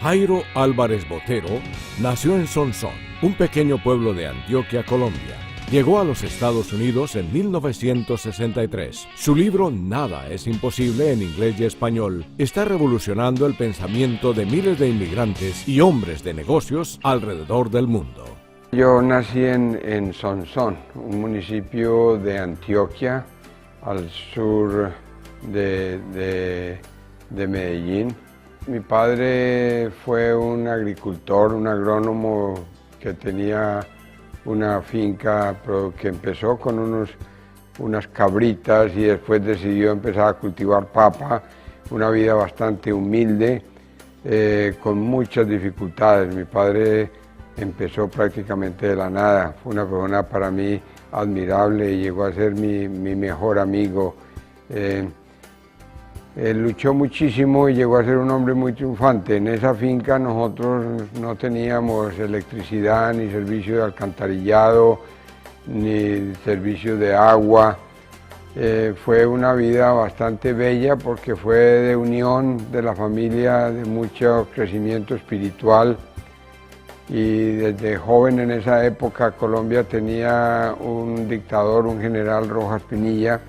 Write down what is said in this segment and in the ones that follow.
Jairo Álvarez Botero nació en Sonsón, un pequeño pueblo de Antioquia, Colombia. Llegó a los Estados Unidos en 1963. Su libro Nada es imposible en inglés y español está revolucionando el pensamiento de miles de inmigrantes y hombres de negocios alrededor del mundo. Yo nací en Sonsón, un municipio de Antioquia, al sur de Medellín. Mi padre fue un agricultor, un agrónomo que tenía una finca que empezó con unas cabritas y después decidió empezar a cultivar papa, una vida bastante humilde, con muchas dificultades. Mi padre empezó prácticamente de la nada, fue una persona para mí admirable y llegó a ser mi mejor amigo. Él luchó muchísimo y llegó a ser un hombre muy triunfante. En esa finca nosotros no teníamos electricidad, ni servicio de alcantarillado, ni servicio de agua. Fue una vida bastante bella porque fue de unión de la familia, de mucho crecimiento espiritual. Y desde joven en esa época Colombia tenía un dictador, un general Rojas Pinilla,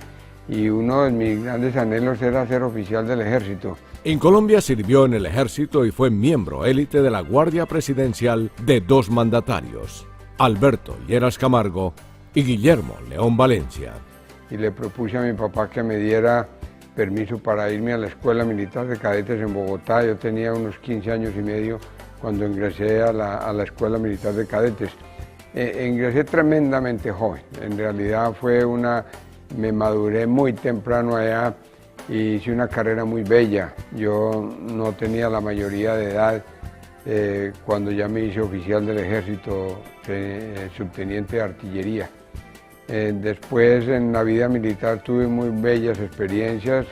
y uno de mis grandes anhelos era ser oficial del ejército. En Colombia sirvió en el ejército y fue miembro élite de la Guardia Presidencial de dos mandatarios, Alberto Lleras Camargo y Guillermo León Valencia. Y le propuse a mi papá que me diera permiso para irme a la Escuela Militar de Cadetes en Bogotá. Yo tenía unos 15 años y medio cuando ingresé a la Escuela Militar de Cadetes. Ingresé tremendamente joven, en realidad me maduré muy temprano allá y hice una carrera muy bella. Yo no tenía la mayoría de edad cuando ya me hice oficial del ejército, subteniente de artillería. Después en la vida militar tuve muy bellas experiencias,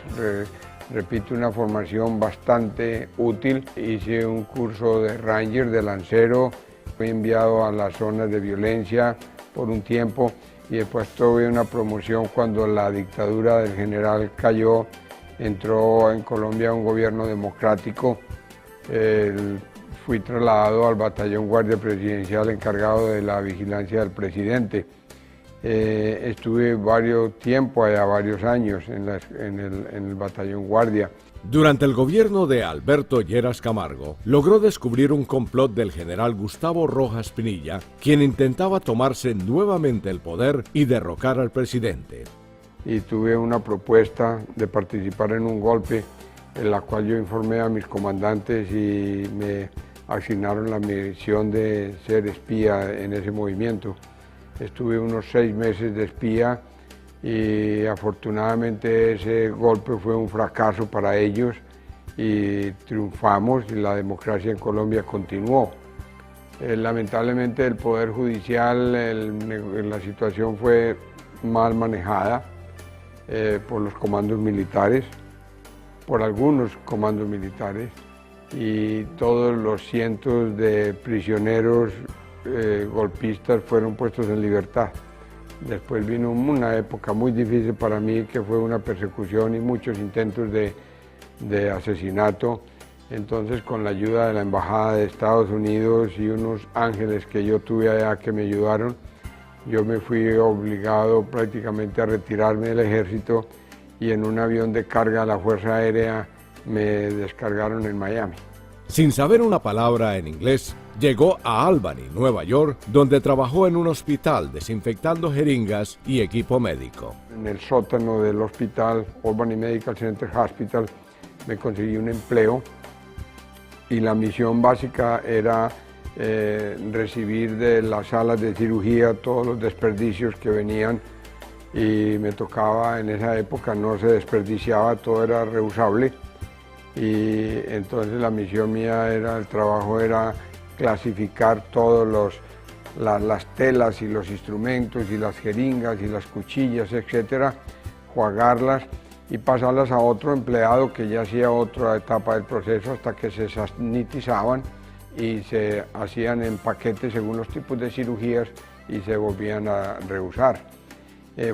repito, una formación bastante útil. Hice un curso de ranger, de lancero, fui enviado a las zonas de violencia por un tiempo y después tuve una promoción cuando la dictadura del general cayó, entró en Colombia un gobierno democrático. Fui trasladado al batallón Guardia Presidencial encargado de la vigilancia del presidente. Estuve varios años en el batallón Guardia. Durante el gobierno de Alberto Lleras Camargo, logró descubrir un complot del general Gustavo Rojas Pinilla, quien intentaba tomarse nuevamente el poder y derrocar al presidente. Y tuve una propuesta de participar en un golpe, en la cual yo informé a mis comandantes y me asignaron la misión de ser espía en ese movimiento. Estuve unos 6 meses de espía y afortunadamente ese golpe fue un fracaso para ellos y triunfamos y la democracia en Colombia continuó. Lamentablemente el Poder Judicial, la situación fue mal manejada por los comandos militares, por algunos comandos militares, y todos los cientos de prisioneros golpistas fueron puestos en libertad. Después vino una época muy difícil para mí, que fue una persecución y muchos intentos de asesinato. Entonces, con la ayuda de la Embajada de Estados Unidos y unos ángeles que yo tuve allá que me ayudaron, yo me fui obligado prácticamente a retirarme del ejército y en un avión de carga de la Fuerza Aérea me descargaron en Miami. Sin saber una palabra en inglés, llegó a Albany, Nueva York, donde trabajó en un hospital desinfectando jeringas y equipo médico. En el sótano del hospital, Albany Medical Center Hospital, me conseguí un empleo y la misión básica era recibir de las salas de cirugía todos los desperdicios que venían, y me tocaba, en esa época no se desperdiciaba, todo era reusable. Y entonces la misión mía el trabajo era clasificar todas las telas y los instrumentos y las jeringas y las cuchillas, etcétera, jugarlas y pasarlas a otro empleado que ya hacía otra etapa del proceso hasta que se sanitizaban y se hacían en paquetes según los tipos de cirugías y se volvían a reusar.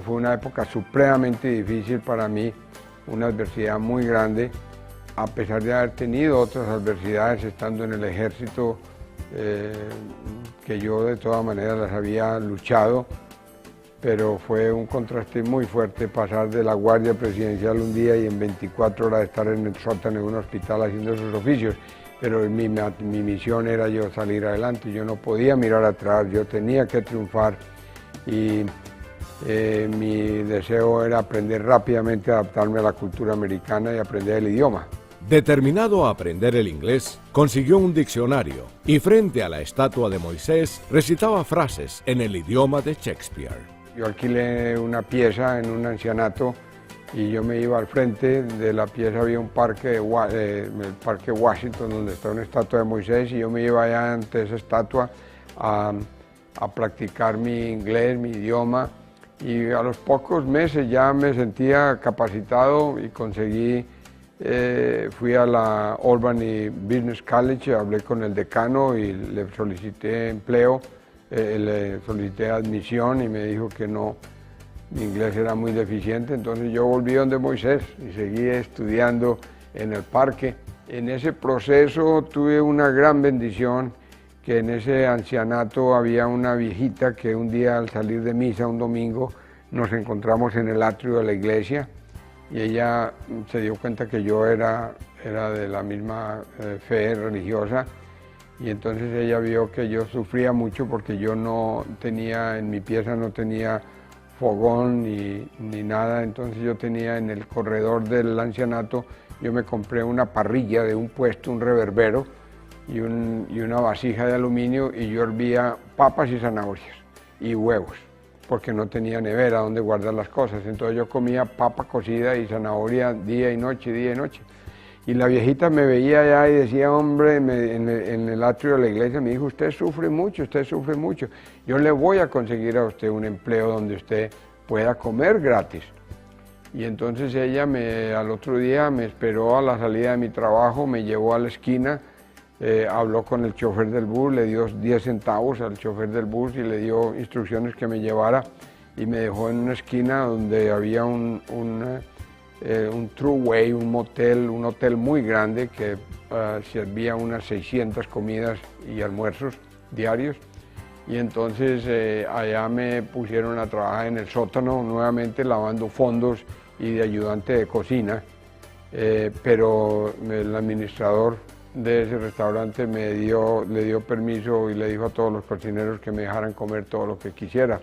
Fue una época supremamente difícil para mí, una adversidad muy grande, a pesar de haber tenido otras adversidades estando en el ejército, que yo de todas maneras las había luchado, pero fue un contraste muy fuerte pasar de la guardia presidencial un día y en 24 horas estar en el sótano de un hospital haciendo esos oficios. Pero mi misión era yo salir adelante, yo no podía mirar atrás, yo tenía que triunfar y mi deseo era aprender rápidamente a adaptarme a la cultura americana y aprender el idioma. Determinado a aprender el inglés, consiguió un diccionario y frente a la estatua de Moisés recitaba frases en el idioma de Shakespeare. Yo alquilé una pieza en un ancianato y yo me iba al frente de la pieza, había un parque, el Parque Washington, donde está una estatua de Moisés, y yo me iba allá ante esa estatua a practicar mi inglés, mi idioma, y a los pocos meses ya me sentía capacitado y conseguí, fui a la Albany Business College, hablé con el decano y le solicité empleo, le solicité admisión y me dijo que no, mi inglés era muy deficiente, entonces yo volví donde Moisés y seguí estudiando en el parque. En ese proceso tuve una gran bendición, que en ese ancianato había una viejita que un día al salir de misa un domingo nos encontramos en el atrio de la iglesia y ella se dio cuenta que yo era de la misma fe religiosa, y entonces ella vio que yo sufría mucho porque yo no tenía, en mi pieza no tenía fogón ni nada, entonces yo tenía en el corredor del ancianato, yo me compré una parrilla de un puesto, un reverbero y una vasija de aluminio, y yo hervía papas y zanahorias y huevos, porque no tenía nevera donde guardar las cosas, entonces yo comía papa cocida y zanahoria día y noche, día y noche. Y la viejita me veía allá y decía, hombre, en el atrio de la iglesia, me dijo, usted sufre mucho, yo le voy a conseguir a usted un empleo donde usted pueda comer gratis. Y entonces ella al otro día me esperó a la salida de mi trabajo, me llevó a la esquina, habló con el chofer del bus, le dio 10 centavos al chofer del bus y le dio instrucciones que me llevara, y me dejó en una esquina donde había un Trueway, un hotel muy grande que servía unas 600 comidas y almuerzos diarios, y entonces allá me pusieron a trabajar en el sótano nuevamente lavando fondos y de ayudante de cocina, pero el administrador de ese restaurante le dio permiso y le dijo a todos los cocineros que me dejaran comer todo lo que quisiera.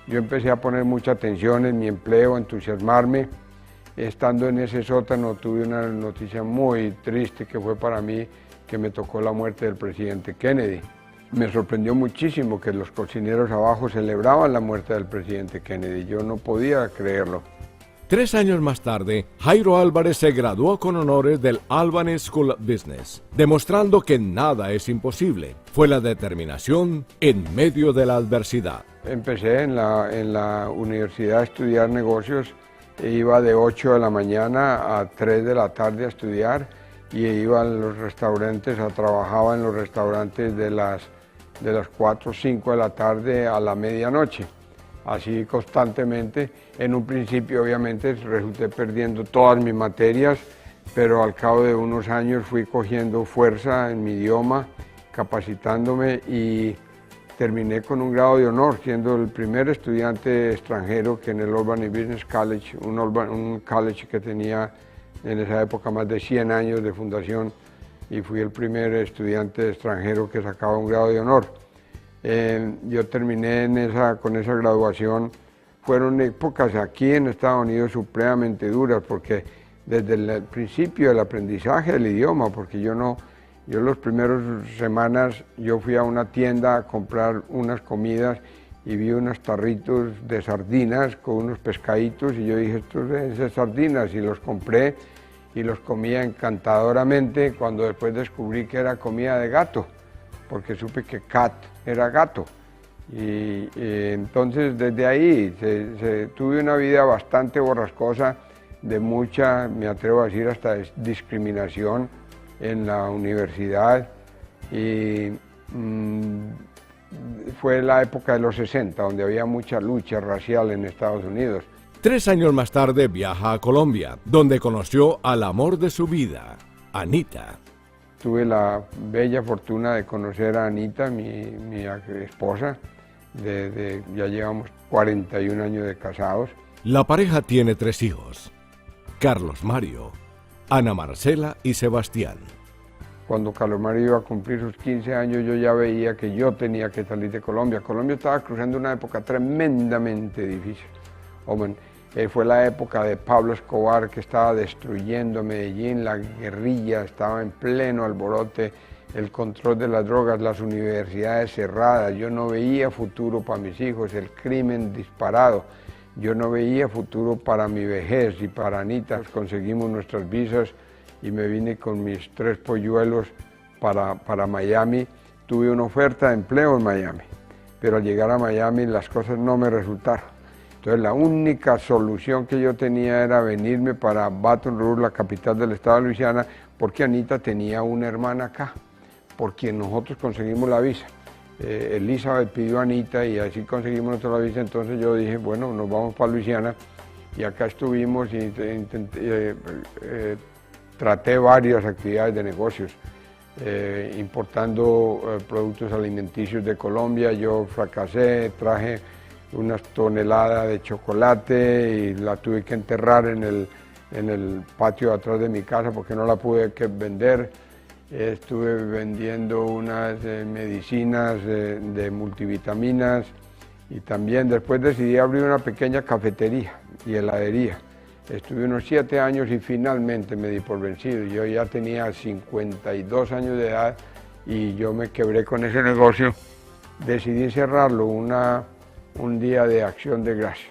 Yo empecé a poner mucha atención en mi empleo, a entusiasmarme. Estando en ese sótano tuve una noticia muy triste que fue para mí, que me tocó la muerte del presidente Kennedy. Me sorprendió muchísimo que los cocineros abajo celebraban la muerte del presidente Kennedy, yo no podía creerlo. 3 años más tarde, Jairo Álvarez se graduó con honores del Albany School of Business, demostrando que nada es imposible. Fue la determinación en medio de la adversidad. Empecé en la universidad a estudiar negocios. Iba de 8 de la mañana a 3 de la tarde a estudiar, y iba a los restaurantes, trabajaba en los restaurantes de las 4 o 5 de la tarde a la medianoche, así constantemente. En un principio obviamente resulté perdiendo todas mis materias, pero al cabo de unos años fui cogiendo fuerza en mi idioma, capacitándome, y terminé con un grado de honor, siendo el primer estudiante extranjero que en el Albany Business College, un college que tenía en esa época más de 100 años de fundación, y fui el primer estudiante extranjero que sacaba un grado de honor. Yo terminé con esa graduación. Fueron épocas aquí en Estados Unidos supremamente duras, porque desde el principio del aprendizaje del idioma, porque yo las primeras semanas yo fui a una tienda a comprar unas comidas y vi unos tarritos de sardinas con unos pescaditos, y yo dije, estos son sardinas, y los compré y los comía encantadoramente, cuando después descubrí que era comida de gato, porque supe que cat era gato. Y entonces desde ahí tuve una vida bastante borrascosa, de mucha, me atrevo a decir, hasta discriminación en la universidad, y fue la época de los 60, donde había mucha lucha racial en Estados Unidos. 3 años más tarde viaja a Colombia, donde conoció al amor de su vida, Anita. Tuve la bella fortuna de conocer a Anita, mi esposa, ya llevamos 41 años de casados. La pareja tiene 3 hijos, Carlos Mario, Ana Marcela y Sebastián. Cuando Carlos Mario iba a cumplir sus 15 años, yo ya veía que yo tenía que salir de Colombia. Colombia estaba cruzando una época tremendamente difícil. Hombre, fue la época de Pablo Escobar, que estaba destruyendo Medellín, la guerrilla estaba en pleno alborote, el control de las drogas, las universidades cerradas. Yo no veía futuro para mis hijos, el crimen disparado. Yo no veía futuro para mi vejez y para Anita. Conseguimos nuestras visas y me vine con mis 3 polluelos para Miami. Tuve una oferta de empleo en Miami, pero al llegar a Miami las cosas no me resultaron. Entonces la única solución que yo tenía era venirme para Baton Rouge, la capital del estado de Luisiana, porque Anita tenía una hermana acá, por quien nosotros conseguimos la visa. Elizabeth pidió a Anita y así conseguimos nosotros la visa. Entonces yo dije, bueno, nos vamos para Luisiana, y acá estuvimos y traté varias actividades de negocios, importando productos alimenticios de Colombia. Yo fracasé, traje unas toneladas de chocolate y la tuve que enterrar en el patio de atrás de mi casa porque no la pude vender. Estuve vendiendo unas medicinas de multivitaminas, y también después decidí abrir una pequeña cafetería y heladería. Estuve unos 7 años y finalmente me di por vencido. Yo ya tenía 52 años de edad y yo me quebré con ese negocio. Decidí cerrarlo un día de acción de gracias.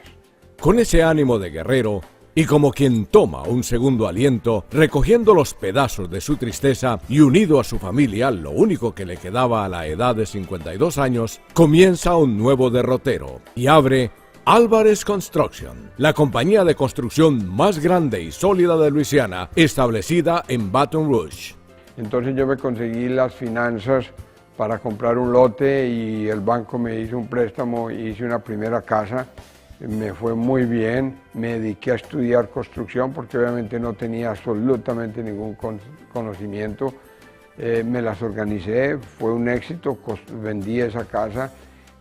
Con ese ánimo de guerrero y como quien toma un segundo aliento, recogiendo los pedazos de su tristeza y unido a su familia, lo único que le quedaba a la edad de 52 años, comienza un nuevo derrotero y abre Álvarez Construction, la compañía de construcción más grande y sólida de Luisiana, establecida en Baton Rouge. Entonces yo me conseguí las finanzas para comprar un lote y el banco me hizo un préstamo y hice una primera casa. Me fue muy bien, me dediqué a estudiar construcción porque obviamente no tenía absolutamente ningún conocimiento. Me las organicé, fue un éxito, vendí esa casa,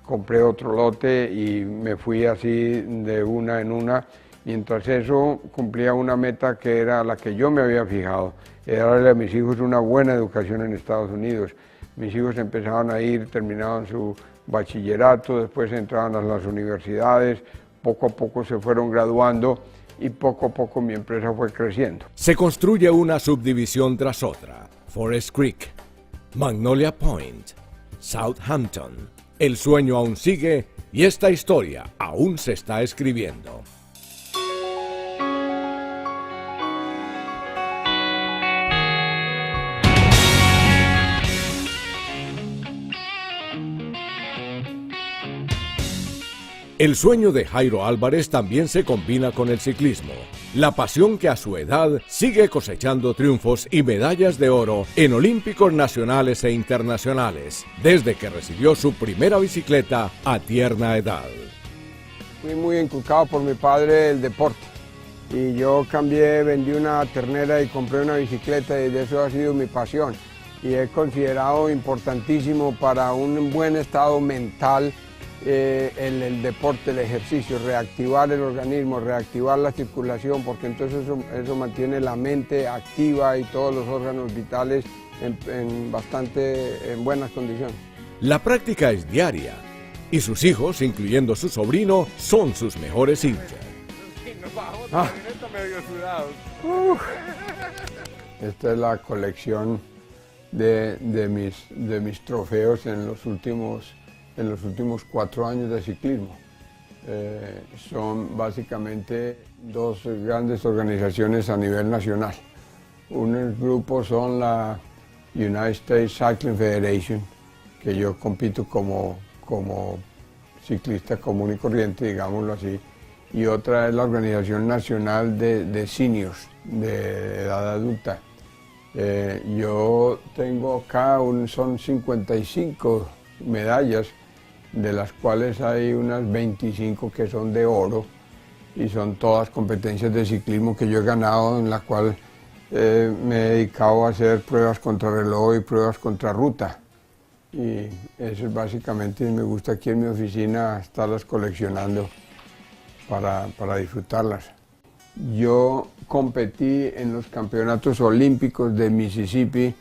compré otro lote y me fui así de una en una. Mientras eso cumplía una meta que era la que yo me había fijado, era darle a mis hijos una buena educación en Estados Unidos. Mis hijos empezaban a ir, terminaban su bachillerato, después entraban a las universidades, poco a poco se fueron graduando y poco a poco mi empresa fue creciendo. Se construye una subdivisión tras otra. Forest Creek, Magnolia Point, Southampton. El sueño aún sigue y esta historia aún se está escribiendo. El sueño de Jairo Álvarez también se combina con el ciclismo, la pasión que a su edad sigue cosechando triunfos y medallas de oro en olímpicos nacionales e internacionales, desde que recibió su primera bicicleta a tierna edad. Fui muy inculcado por mi padre el deporte y yo vendí una ternera y compré una bicicleta y de eso ha sido mi pasión y he considerado importantísimo para un buen estado mental el deporte, el ejercicio, reactivar el organismo, reactivar la circulación, porque entonces eso mantiene la mente activa y todos los órganos vitales en buenas condiciones. La práctica es diaria y sus hijos, incluyendo su sobrino, son sus mejores hinchas. Esta es la colección de mis trofeos en los últimos 4 años de ciclismo. Son básicamente 2 grandes organizaciones a nivel nacional. Un grupo son la United States Cycling Federation, que yo compito como ciclista común y corriente, digámoslo así, y otra es la Organización Nacional de Seniors, de edad adulta. Yo tengo acá, son 55 medallas, de las cuales hay unas 25 que son de oro y son todas competencias de ciclismo que yo he ganado, en la cual me he dedicado a hacer pruebas contra reloj y pruebas contra ruta. Y eso es básicamente, me gusta aquí en mi oficina estarlas coleccionando para disfrutarlas. Yo competí en los campeonatos olímpicos de Mississippi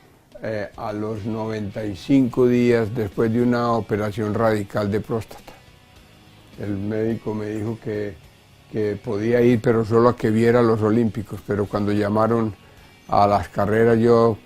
a los 95 días después de una operación radical de próstata. El médico me dijo que podía ir, pero solo a que viera los olímpicos, pero cuando llamaron a las carreras yo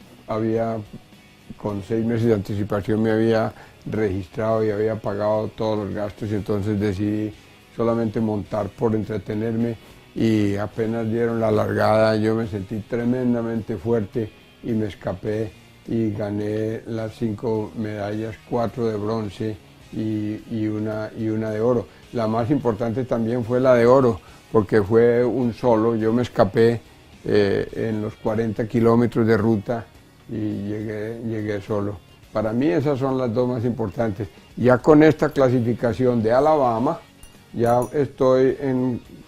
con 6 meses de anticipación me había registrado y había pagado todos los gastos, y entonces decidí solamente montar por entretenerme, y apenas dieron la largada yo me sentí tremendamente fuerte y me escapé y gané las 5 medallas, 4 de bronce y una de oro. La más importante también fue la de oro, porque fue un solo, yo me escapé en los 40 kilómetros de ruta y llegué solo. Para mí esas son las 2 más importantes. Ya con esta clasificación de Alabama, ya estoy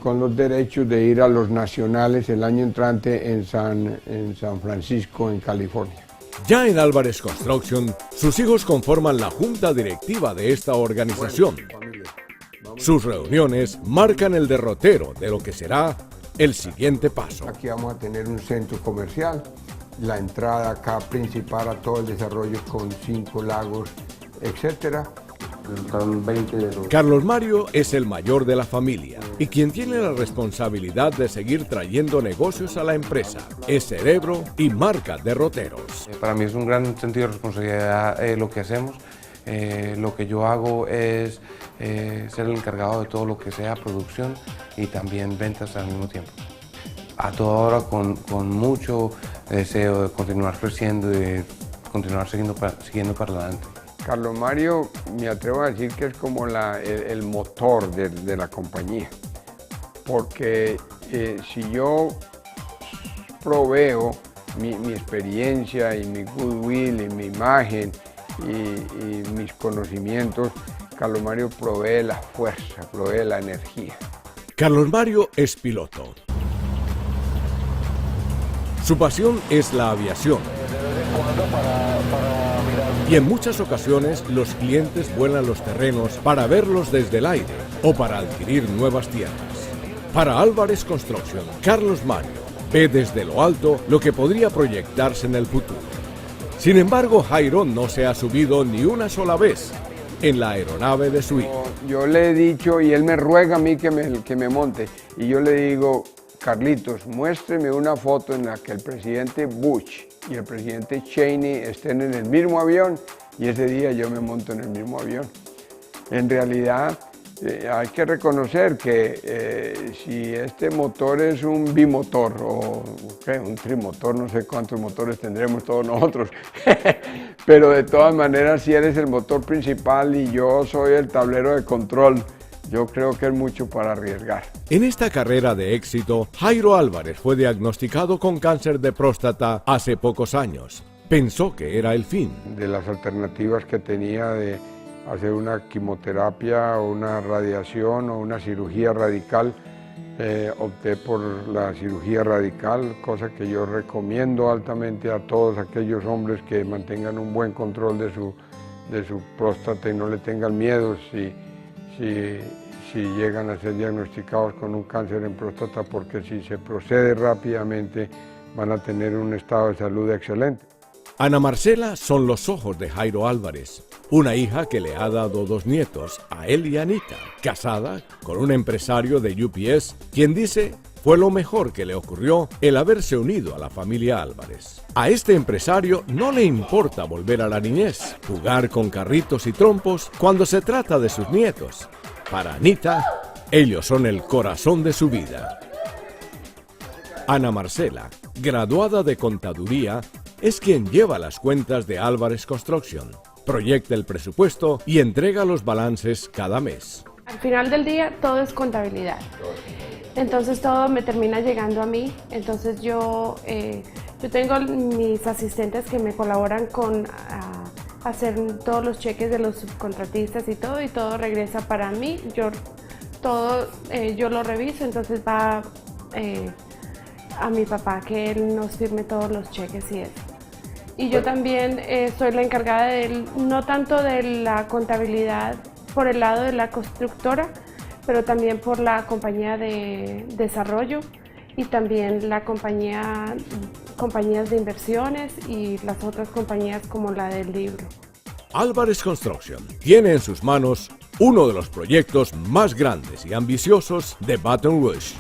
con los derechos de ir a los nacionales el año entrante en San Francisco, en California. Ya en Álvarez Construction, sus hijos conforman la junta directiva de esta organización. Sus reuniones marcan el derrotero de lo que será el siguiente paso. Aquí vamos a tener un centro comercial, la entrada acá principal a todo el desarrollo con 5 lagos, etcétera. Carlos Mario es el mayor de la familia y quien tiene la responsabilidad de seguir trayendo negocios a la empresa. Es cerebro y marca derroteros. Para mí es un gran sentido de responsabilidad lo que hacemos. Lo que yo hago es ser el encargado de todo lo que sea producción y también ventas al mismo tiempo. A toda hora con mucho deseo de continuar creciendo y de continuar siguiendo para adelante. Carlos Mario, me atrevo a decir que es como el motor de la compañía, porque si yo proveo mi experiencia y mi goodwill y mi imagen y mis conocimientos, Carlos Mario provee la fuerza, provee la energía. Carlos Mario es piloto. Su pasión es la aviación. Y en muchas ocasiones los clientes vuelan los terrenos para verlos desde el aire o para adquirir nuevas tierras. Para Álvarez Construction, Carlos Mario ve desde lo alto lo que podría proyectarse en el futuro. Sin embargo, Jairo no se ha subido ni una sola vez en la aeronave de su hijo. Yo le he dicho, y él me ruega a mí que me monte, y yo le digo: Carlitos, muéstreme una foto en la que el presidente Bush y el presidente Cheney estén en el mismo avión, y ese día yo me monto en el mismo avión. En realidad hay que reconocer que si este motor es un bimotor o un trimotor, no sé cuántos motores tendremos todos nosotros, pero de todas maneras si él es el motor principal y yo soy el tablero de control, yo creo que es mucho para arriesgar. En esta carrera de éxito, Jairo Álvarez fue diagnosticado con cáncer de próstata hace pocos años. Pensó que era el fin. De las alternativas que tenía de hacer una quimioterapia o una radiación o una cirugía radical, opté por la cirugía radical, cosa que yo recomiendo altamente a todos aquellos hombres que mantengan un buen control de su próstata y no le tengan miedo si llegan a ser diagnosticados con un cáncer en próstata, porque si se procede rápidamente van a tener un estado de salud excelente. Ana Marcela son los ojos de Jairo Álvarez, una hija que le ha dado 2 nietos, a él y a Anita, casada con un empresario de UPS, quien dice fue lo mejor que le ocurrió el haberse unido a la familia Álvarez. A este empresario no le importa volver a la niñez, jugar con carritos y trompos cuando se trata de sus nietos. Para Anita, ellos son el corazón de su vida. Ana Marcela, graduada de Contaduría, es quien lleva las cuentas de Álvarez Construction, proyecta el presupuesto y entrega los balances cada mes. Al final del día todo es contabilidad, entonces todo me termina llegando a mí. Entonces yo tengo mis asistentes que me colaboran con hacer todos los cheques de los subcontratistas y todo regresa para mí. Yo todo yo lo reviso, entonces va a mi papá que él nos firme todos los cheques y eso. Y yo también soy la encargada no tanto de la contabilidad por el lado de la constructora, pero también por la compañía de desarrollo y también la compañías de inversiones y las otras compañías como la del libro. Álvarez Construction tiene en sus manos uno de los proyectos más grandes y ambiciosos de Baton Rouge.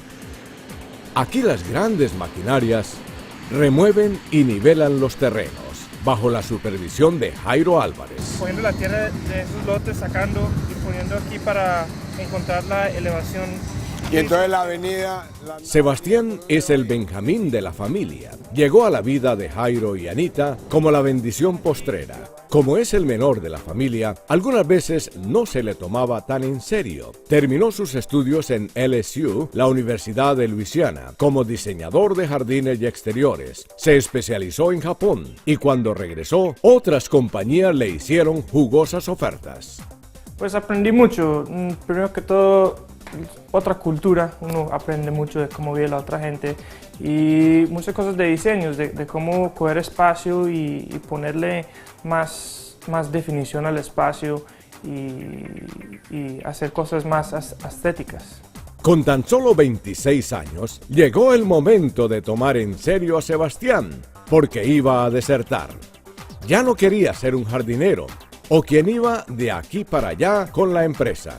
Aquí las grandes maquinarias remueven y nivelan los terrenos bajo la supervisión de Jairo Álvarez. Poniendo la tierra de esos lotes, sacando y poniendo aquí para encontrar la elevación. Y entonces la avenida... Sebastián es el Benjamín de la familia. Llegó a la vida de Jairo y Anita como la bendición postrera. Como es el menor de la familia, algunas veces no se le tomaba tan en serio. Terminó sus estudios en LSU, la Universidad de Luisiana, como diseñador de jardines y exteriores. Se especializó en Japón y cuando regresó, otras compañías le hicieron jugosas ofertas. Pues aprendí mucho. Primero que todo, otra cultura. Uno aprende mucho de cómo vive la otra gente y muchas cosas de diseños, de cómo coger espacio y ponerle más definición al espacio y hacer cosas más estéticas. Con tan solo 26 años, llegó el momento de tomar en serio a Sebastián, porque iba a desertar. Ya no quería ser un jardinero, o quien iba de aquí para allá con la empresa.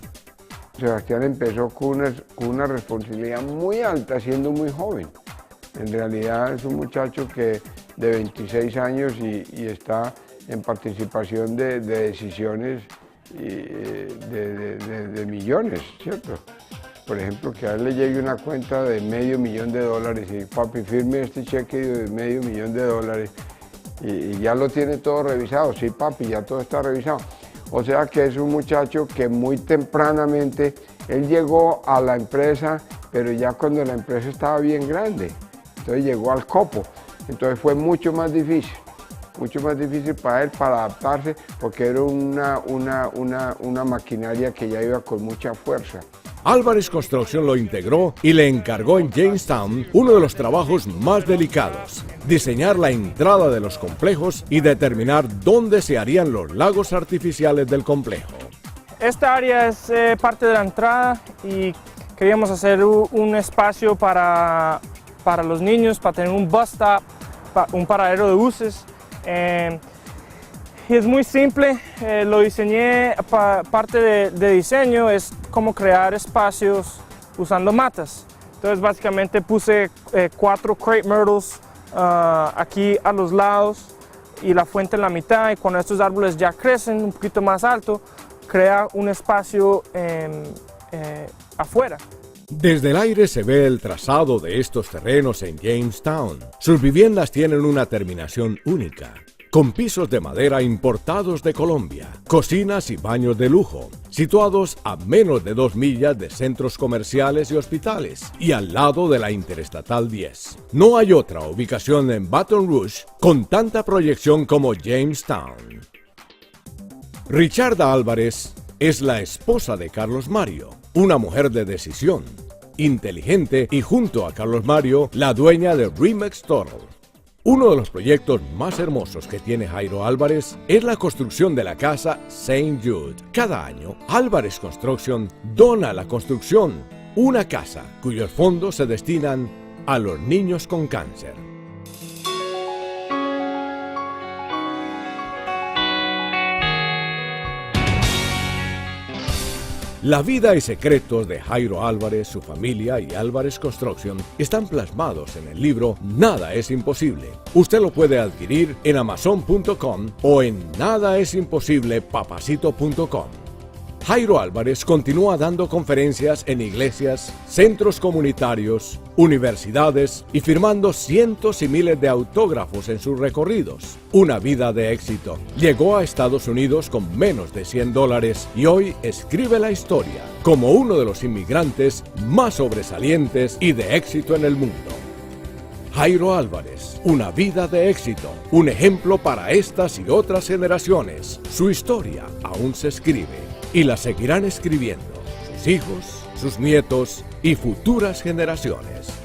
Sebastián empezó con una responsabilidad muy alta, siendo muy joven. En realidad es un muchacho de 26 años y está en participación de decisiones de millones, ¿cierto? Por ejemplo, que a él le llegue una cuenta de $500,000 y papi, firme este cheque de $500,000 y ya lo tiene todo revisado. Sí, papi, ya todo está revisado. O sea que es un muchacho que muy tempranamente, él llegó a la empresa, pero ya cuando la empresa estaba bien grande. Entonces llegó al copo. Entonces fue mucho más difícil para él para adaptarse, porque era una maquinaria que ya iba con mucha fuerza. Álvarez Construction lo integró y le encargó en Jamestown uno de los trabajos más delicados: diseñar la entrada de los complejos y determinar dónde se harían los lagos artificiales del complejo. Esta área es parte de la entrada y queríamos hacer un espacio para los niños, para tener un bus stop, un paradero de buses. Y es muy simple, lo diseñé, parte de diseño es cómo crear espacios usando matas. Entonces básicamente puse 4 crepe myrtles aquí a los lados y la fuente en la mitad, y cuando estos árboles ya crecen un poquito más alto, crea un espacio afuera. Desde el aire se ve el trazado de estos terrenos en Jamestown. Sus viviendas tienen una terminación única, con pisos de madera importados de Colombia, cocinas y baños de lujo, situados a menos de 2 millas de centros comerciales y hospitales, y al lado de la Interestatal 10. No hay otra ubicación en Baton Rouge con tanta proyección como Jamestown. Richarda Álvarez es la esposa de Carlos Mario, una mujer de decisión, inteligente y, junto a Carlos Mario, la dueña de Remax Total. Uno de los proyectos más hermosos que tiene Jairo Álvarez es la construcción de la casa St. Jude. Cada año, Álvarez Construction dona a la construcción una casa cuyos fondos se destinan a los niños con cáncer. La vida y secretos de Jairo Álvarez, su familia y Álvarez Construction están plasmados en el libro Nada es Imposible. Usted lo puede adquirir en Amazon.com o en nadaesimposiblepapacito.com. Jairo Álvarez continúa dando conferencias en iglesias, centros comunitarios, universidades y firmando cientos y miles de autógrafos en sus recorridos. Una vida de éxito. Llegó a Estados Unidos con menos de $100 y hoy escribe la historia como uno de los inmigrantes más sobresalientes y de éxito en el mundo. Jairo Álvarez, una vida de éxito, un ejemplo para estas y otras generaciones. Su historia aún se escribe y la seguirán escribiendo sus hijos, sus nietos y futuras generaciones.